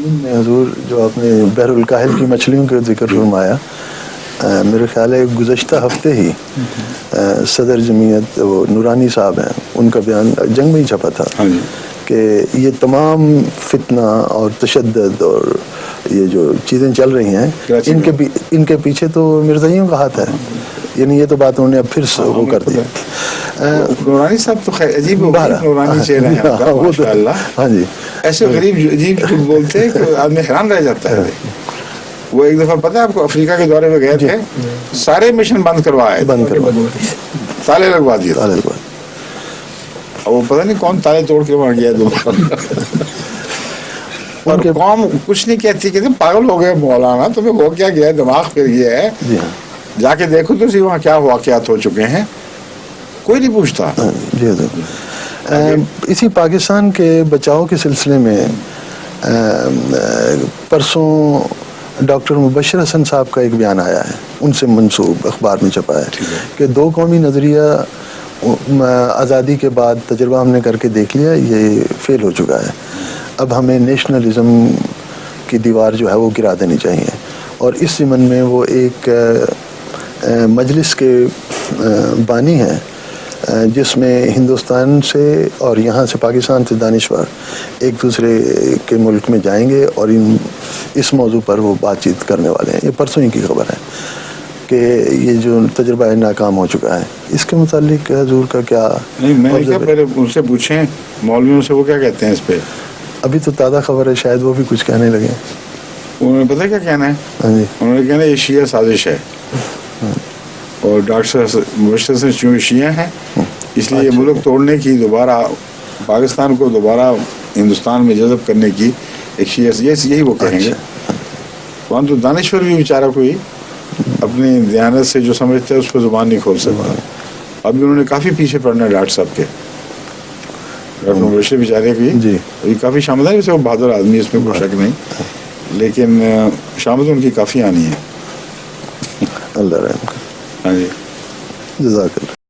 میں حضور جو آپ نے بحر الکاہل کی مچھلیوں کا ذکر فرمایا، میرے خیال ہے گزشتہ ہفتے ہی صدر جمعیت وہ نورانی صاحب ہیں، ان کا بیان جنگ میں ہی چھپا تھا کہ یہ تمام فتنہ اور تشدد اور یہ جو چیزیں چل رہی ہیں ان کے پیچھے تو مرزائیوں کا ہاتھ ہے. یعنی یہ تو بات انہوں نے اب پھر وہ کر دی. نورانی صاحب تو خیر عجیب ہو گئے، نورانی چہرے ہیں آپ کا ماشاءاللہ. ہاں جی، ایسے غریب عجیب بولتے ہیں کہ آدمی حیران رہ جاتا ہے. وہ ایک دفعہ پتہ ہے آپ کو افریقہ کے دورے میں گئے تھے، سارے مشن بند کروائے، تالے لگوا دیے. وہ پتہ نہیں کون تالے توڑ کے وہاں گیا دوبارہ. اور قوم کچھ نہیں کہتی کہ پاگل ہو گئے مولانا، تمہیں ہو کیا گیا، دماغ پھر گیا ہے، جا کے دیکھو تو وہاں کیا واقعات ہو چکے ہیں. کوئی نہیں پوچھتا. اسی پاکستان کے بچاؤ کے سلسلے میں پرسوں ڈاکٹر مبشر حسن صاحب کا ایک بیان آیا ہے، ان سے منسوب اخبار میں چھپا ہے کہ دو قومی نظریہ آزادی کے بعد تجربہ ہم نے کر کے دیکھ لیا، یہ فیل ہو چکا ہے. اب ہمیں نیشنلزم کی دیوار جو ہے وہ گرا دینی چاہیے. اور اس ضمن میں وہ ایک مجلس کے بانی ہیں جس میں ہندوستان سے اور یہاں سے پاکستان سے دانشور ایک دوسرے کے ملک میں جائیں گے اور اس موضوع پر وہ بات چیت کرنے والے ہیں. یہ پرسوں ہی کی خبر ہے کہ یہ جو تجربہ ناکام ہو چکا ہے. اس کے متعلق حضور کا کیا؟ نہیں میں کیا پہلے ان سے پوچھیں مولویوں سے وہ کیا کہتے ہیں اس پہ. ابھی تو تازہ خبر ہے، شاید وہ بھی کچھ کہنے لگے. انہوں نے پتہ کیا کہنا ہے؟ ہاں جی، انہوں نے کہنا یہ شیعہ سازش ہے. اور ڈاکٹر مبشر سے چونکہ شیعہ ہیں اس لیے یہ ملک توڑنے کی، دوبارہ پاکستان کو دوبارہ ہندوستان میں جذب کرنے کی ایک شیعہ، یہی وہ کہیں گے. وہاں تو دانشور بھی بیچارہ کوئی اپنی دیانت سے جو سمجھتا ہے اس پہ زبان نہیں کھول سکتا. ابھی انہوں نے کافی پیچھے پڑنا ہے ڈاکٹر صاحب کے، ڈاکٹر مبشر بیچارے کی ابھی کافی شامل ہے. ویسے وہ بہادر آدمی، اس میں کوئی شک نہیں، لیکن شامل ان کی کافی آنی ہے. اللہ رحم. ہاں جی، جزاک اللہ.